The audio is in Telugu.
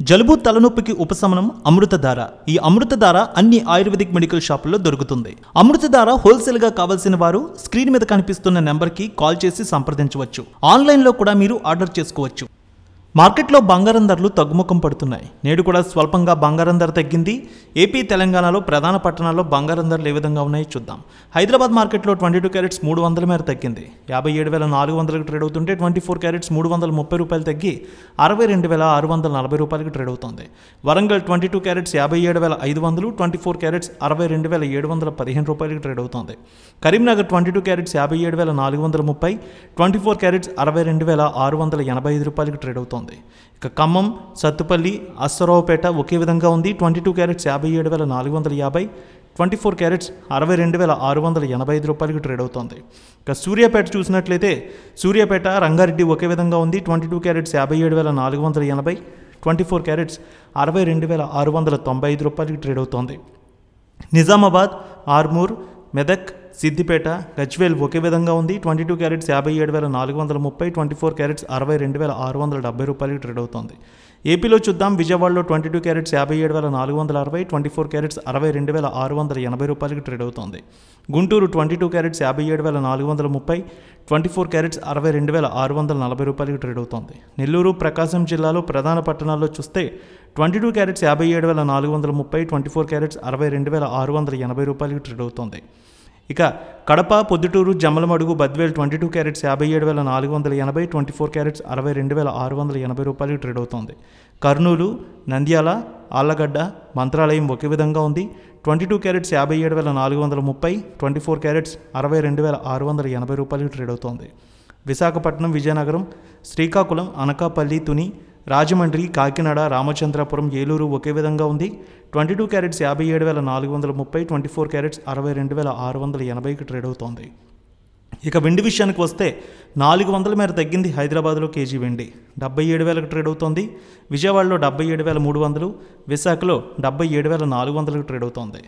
జలుబు తలనొప్పికి ఉపశమనం అమృతధార. ఈ అమృతధార అన్ని ఆయుర్వేదిక్ మెడికల్ షాపుల్లో దొరుకుతుంది. అమృతధార హోల్సేల్ గా కావాల్సిన వారు స్క్రీన్ మీద కనిపిస్తున్న నెంబర్కి కాల్ చేసి సంప్రదించవచ్చు. ఆన్లైన్లో కూడా మీరు ఆర్డర్ చేసుకోవచ్చు. మార్కెట్లో బంగారం ధరలు తగ్గుముఖం పడుతున్నాయి. నేడు కూడా స్వల్పంగా బంగారం ధర తగ్గింది. ఏపీ, తెలంగాణలో ప్రధాన పట్టణాల్లో బంగారం ధరలు ఏ విధంగా ఉన్నాయో చూద్దాం. హైదరాబాద్ మార్కెట్లో 22 క్యారెట్స్ 300 మేర తగ్గింది. 57,400కి ట్రేడ్ అవుతుంటే 24 క్యారెట్స్ 330 రూపాయలు తగ్గి 62,640 రూపాయలకి ట్రేడ్ అవుతుంది. వరంగల్ 22 క్యారెట్స్ 57,500, 24 క్యారెట్స్ 62,715 రూపాయలకి ట్రేడ్ అవుతుంది. కరీంనగర్ 22 క్యారెట్స్ 57,430, 24 క్యారెట్స్ 62,685 రూపాయలకి ట్రేడ్ అవుతుంది. ఇక ఖమ్మం, సత్తుపల్లి, అశ్వరావుపేట ఒకే విధంగా ఉంది. 22 క్యారెట్స్ 57,450, 24 క్యారెట్స్ 62,685 రూపాయలకి ట్రేడ్ అవుతుంది. ఇక సూర్యాపేట చూసినట్లయితే సూర్యాపేట, రంగారెడ్డి ఒకే విధంగా ఉంది. 22 క్యారెట్స్ 57,480, 24 క్యారెట్స్ 62,695 రూపాయలకి ట్రేడ్ అవుతుంది. నిజామాబాద్, ఆర్మూర్, మెదక్, సిద్దిపేట, గజ్వేల్ ఒకే విధంగా ఉంది. 22 క్యారెట్స్ 57,430, 24 క్యారెట్స్ 62,670 రూపాయలకి ట్రేడ్ అవుతుంది. ఏపీలో చూద్దాం. విజయవాడలో 22 క్యారెట్స్ 57,460, 24 క్యారెట్స్ 62,680 రూపాయలకి ట్రేడ్ అవుతుంది. గుంటూరు 22 క్యారెట్స్ 57,430, 24 క్యారెట్స్ 62,640 రూపాయలకి ట్రేడ్ అవుతుంది. నెల్లూరు, ప్రకాశం జిల్లాలో ప్రధాన పట్టణాల్లో చూస్తే 22 క్యారెట్స్ 57,430, 24 క్యారెట్స్ 62,680 రూపాయలకి ట్రేడ్ అవుతుంది. ఇక కడప, పొద్దుటూరు, జమ్మలమడుగు, బద్వేల్ 22 క్యారెట్స్ 57,480, 24 క్యారెట్స్ 62,680 రూపాయలకి ట్రేడ్ అవుతుంది. కర్నూలు, నంద్యాల, ఆళ్లగడ్డ, మంత్రాలయం ఒకే విధంగా ఉంది. 22 క్యారెట్స్ 57,430, 24 క్యారెట్స్ 62,680 రూపాయలకి ట్రేడ్ అవుతుంది. విశాఖపట్నం, విజయనగరం, శ్రీకాకుళం, అనకాపల్లి, తుని, రాజమండ్రి, కాకినాడ, రామచంద్రపురం, ఏలూరు ఒకే విధంగా ఉంది. 22 క్యారెట్స్ 57,430, 24 క్యారెట్స్ 62,680కి ట్రేడ్ అవుతోంది. ఇక వెండి విషయానికి వస్తే 400 మేర తగ్గింది. హైదరాబాద్లో కేజీ వెండి 77,000కి ట్రేడ్ అవుతోంది. విజయవాడలో 77,300, విశాఖలో 77,400కి ట్రేడ్ అవుతోంది.